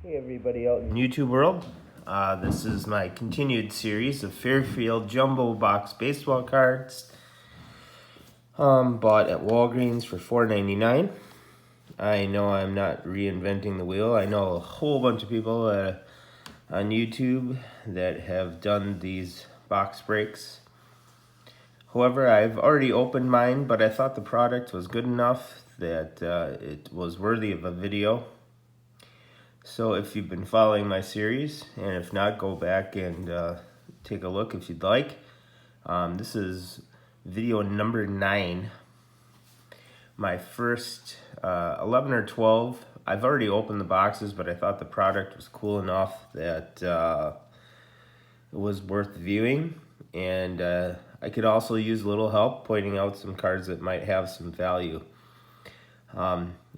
Hey everybody out in YouTube world. This is my continued series of Fairfield Jumbo Box baseball cards. Bought at Walgreens for $4.99. I know I'm not reinventing the wheel. I know a whole bunch of people on YouTube that have done these box breaks. However, I've already opened mine, but I thought the product was good enough that it was worthy of a video. So if you've been following my series, and if not, go back and take a look if you'd like. This is video number 9. My first 11 or 12, I've already opened the boxes, but I thought the product was cool enough that it was worth viewing. And I could also use a little help pointing out some cards that might have some value.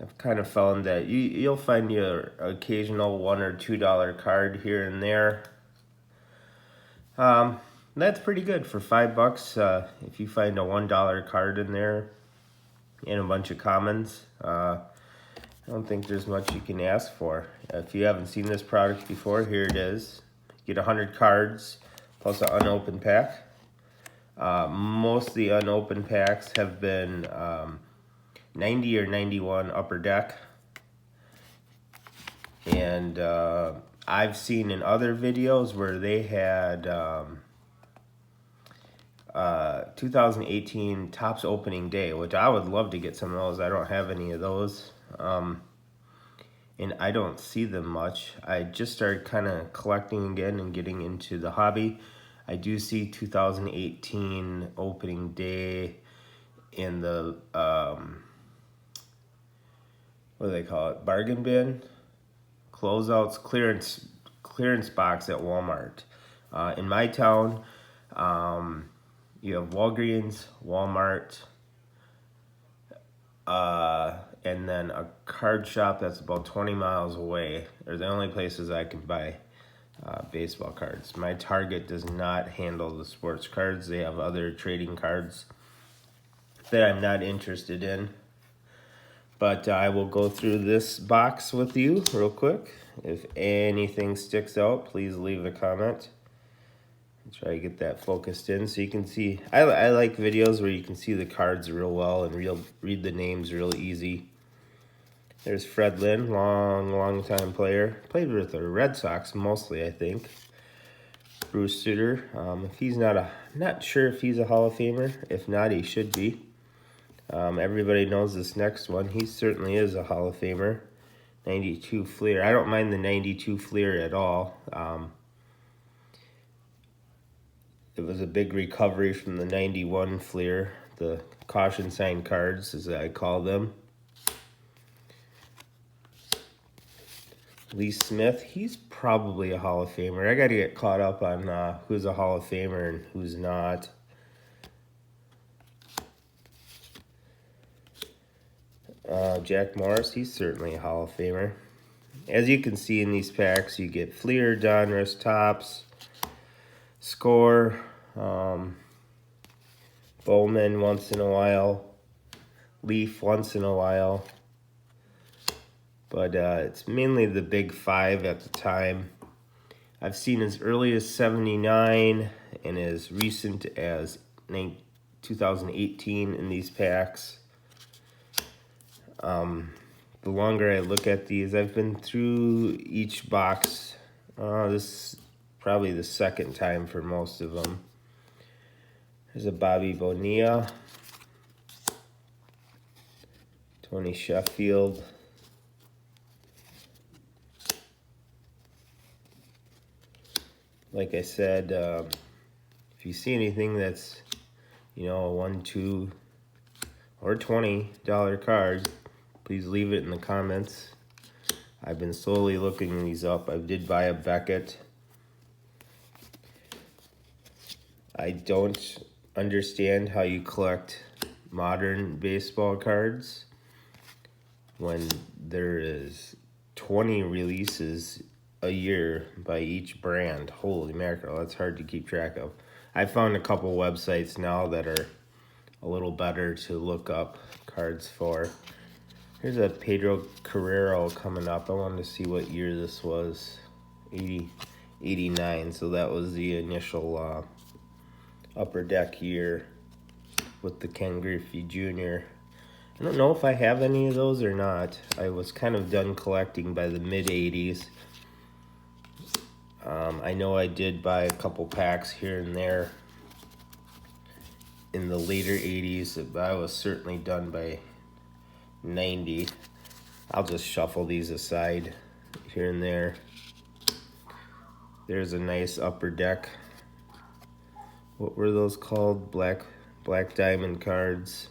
I've kind of found that you'll find your occasional $1 or $2 card here and there. That's pretty good for $5. If you find a $1 card in there and a bunch of commons, I don't think there's much you can ask for. If you haven't seen this product before, here it is. You get 100 cards plus an unopened pack. Most of the unopened packs have been 90 or 91 upper deck, and I've seen in other videos where they had 2018 Topps opening day, which I would love to get some of those. I don't have any of those, and I don't see them much. I just started kind of collecting again and getting into the hobby. I do see 2018 opening day in the what do they call it? Bargain bin, closeouts, clearance box at Walmart. In my town, you have Walgreens, Walmart, and then a card shop that's about 20 miles away. They're the only places I can buy baseball cards. My Target does not handle the sports cards. They have other trading cards that I'm not interested in. But I will go through this box with you real quick. If anything sticks out, please leave a comment. I'll try to get that focused in so you can see. I like videos where you can see the cards real well and read the names real easy. There's Fred Lynn, long time player. Played with the Red Sox mostly, I think. Bruce Sutter. If he's not sure if he's a Hall of Famer. If not, he should be. Everybody knows this next one. He certainly is a Hall of Famer. 92 Fleer. I don't mind the 92 Fleer at all. It was a big recovery from the 91 Fleer, the caution sign cards, as I call them. Lee Smith, he's probably a Hall of Famer. I got to get caught up on who's a Hall of Famer and who's not. Jack Morris, he's certainly a Hall of Famer. As you can see in these packs, you get Fleer, Donruss, Topps, Score, Bowman once in a while, Leaf once in a while. But it's mainly the big 5 at the time. I've seen as early as 79 and as recent as 2018 in these packs. The longer I look at these, I've been through each box. This is probably the second time for most of them. There's a Bobby Bonilla, Tony Sheffield, like I said, if you see anything that's, a $1, $2, or $20 card, please leave it in the comments. I've been slowly looking these up. I did buy a Beckett. I don't understand how you collect modern baseball cards when there is 20 releases a year by each brand. Holy mackerel, that's hard to keep track of. I found a couple websites now that are a little better to look up cards for. Here's a Pedro Carrero coming up. I wanted to see what year this was. 89. So that was the initial Upper Deck year with the Ken Griffey Jr. I don't know if I have any of those or not. I was kind of done collecting by the mid-80s. I know I did buy a couple packs here and there in the later 80s, but I was certainly done by 90. I'll just shuffle these aside here and there. There's a nice Upper Deck. What were those called? Black Diamond cards.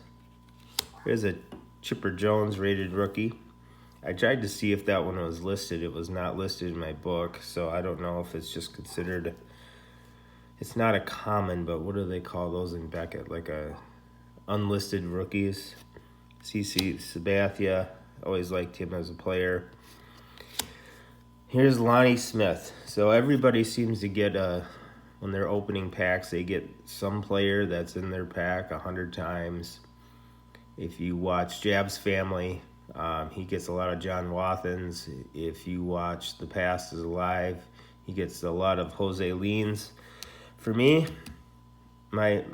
Here's a Chipper Jones rated rookie. I tried to see if that one was listed. It was not listed in my book, so I don't know if it's just considered. It's not a common, but what do they call those in Beckett? Like a unlisted rookies. CC Sabathia, always liked him as a player. Here's Lonnie Smith. So everybody seems to get when they're opening packs, they get some player that's in their pack 100 times. If you watch Jab's Family, he gets a lot of John Wathens. If you watch The Past is Alive, he gets a lot of Jose Leans. For me, my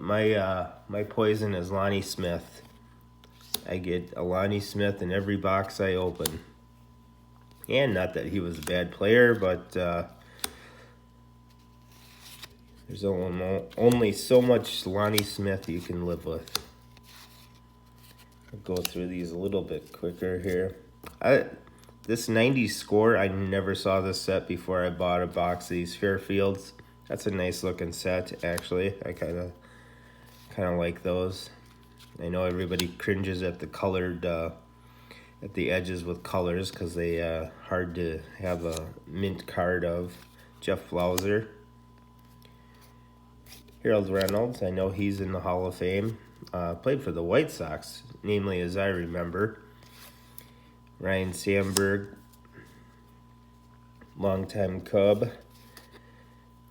poison is Lonnie Smith. I get a Lonnie Smith in every box I open. And not that he was a bad player, but there's only so much Lonnie Smith you can live with. I'll go through these a little bit quicker here. This 90s score, I never saw this set before I bought a box of these Fairfields. That's a nice looking set, actually. I kind of like those. I know everybody cringes at the colored, at the edges with colors because they hard to have a mint card of. Jeff Flauser. Harold Reynolds, I know he's in the Hall of Fame. Played for the White Sox, namely as I remember. Ryan Sandberg, longtime Cub.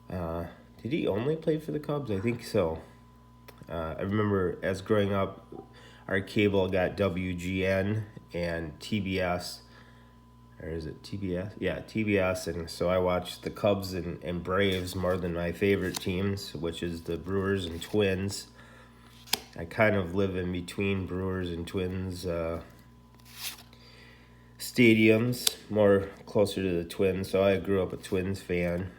Did he only play for the Cubs? I think so. I remember as growing up, our cable got WGN and TBS. Or is it TBS? Yeah, TBS. And so I watched the Cubs and Braves more than my favorite teams, which is the Brewers and Twins. I kind of live in between Brewers and Twins stadiums, more closer to the Twins. So I grew up a Twins fan.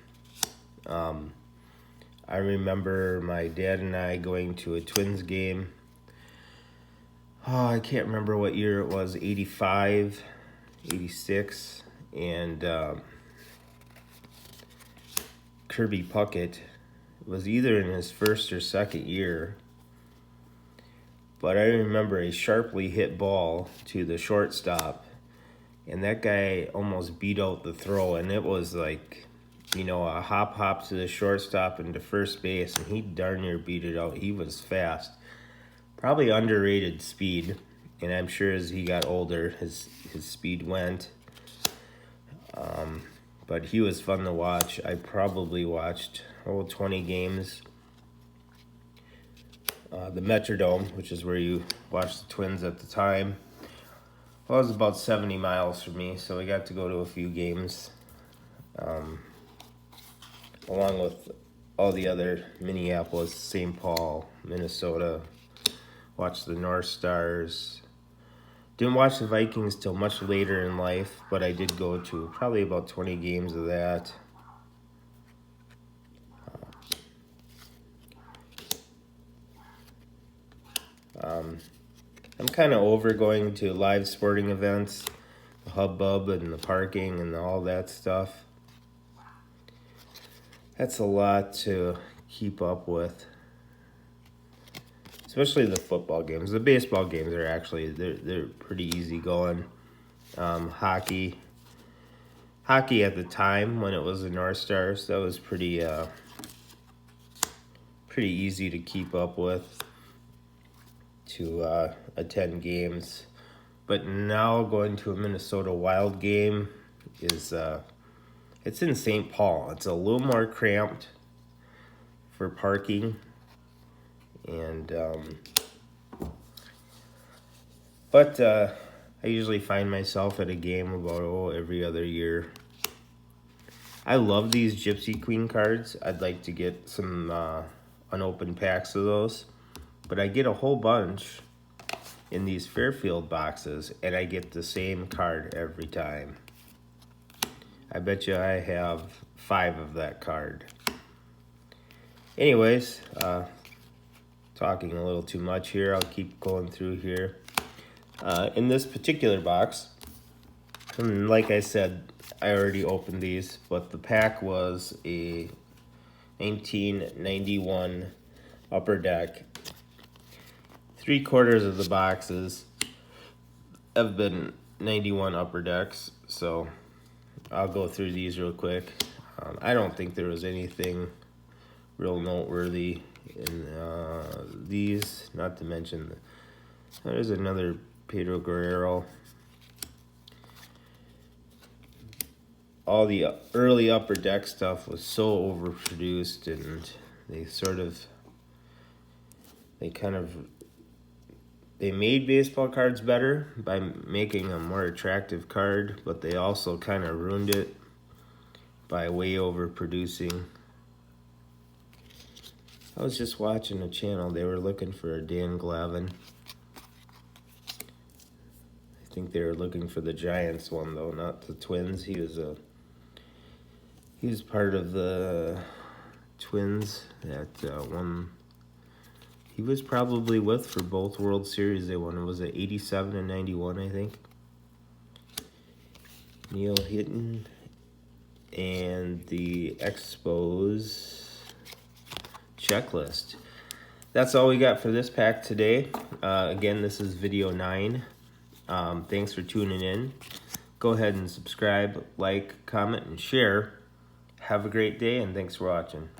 I remember my dad and I going to a Twins game. Oh, I can't remember what year it was, 85, 86. And Kirby Puckett was either in his first or second year. But I remember a sharply hit ball to the shortstop. And that guy almost beat out the throw. And it was like, a hop to the shortstop and to first base, and he darn near beat it out. He was fast. Probably underrated speed, and I'm sure as he got older, his speed went. But he was fun to watch. I probably watched 20 games. The Metrodome, which is where you watched the Twins at the time, well, it was about 70 miles from me, so we got to go to a few games. Along with all the other Minneapolis, St. Paul, Minnesota. Watched the North Stars. Didn't watch the Vikings till much later in life, but I did go to probably about 20 games of that. I'm kind of over going to live sporting events, the hubbub and the parking and all that stuff. That's a lot to keep up with, especially the football games. The baseball games are actually they're pretty easy going. Hockey at the time when it was the North Stars, that was pretty easy to keep up with, to attend games. But now going to a Minnesota Wild game is it's in St. Paul. It's a little more cramped for parking. And but I I usually find myself at a game about every other year. I love these Gypsy Queen cards. I'd like to get some unopened packs of those. But I get a whole bunch in these Fairfield boxes, and I get the same card every time. I bet you I have 5 of that card. Anyways, talking a little too much here. I'll keep going through here. In this particular box, and like I said, I already opened these, but the pack was a 1991 Upper Deck. 3/4 of the boxes have been 91 Upper Decks, so I'll go through these real quick. I don't think there was anything real noteworthy in these, not to mention there's another Pedro Guerrero. All the early Upper Deck stuff was so overproduced, and they made baseball cards better by making a more attractive card, but they also kind of ruined it by way overproducing. I was just watching a channel, they were looking for a Dan Glavine. I think they were looking for the Giants one though, not the Twins. He was part of the Twins that won. He was probably with for both World Series they won. It was at 87 and 91, I think. Neil Hitton and the Expos checklist. That's all we got for this pack today. Again, this is video 9. Thanks for tuning in. Go ahead and subscribe, like, comment, and share. Have a great day, and thanks for watching.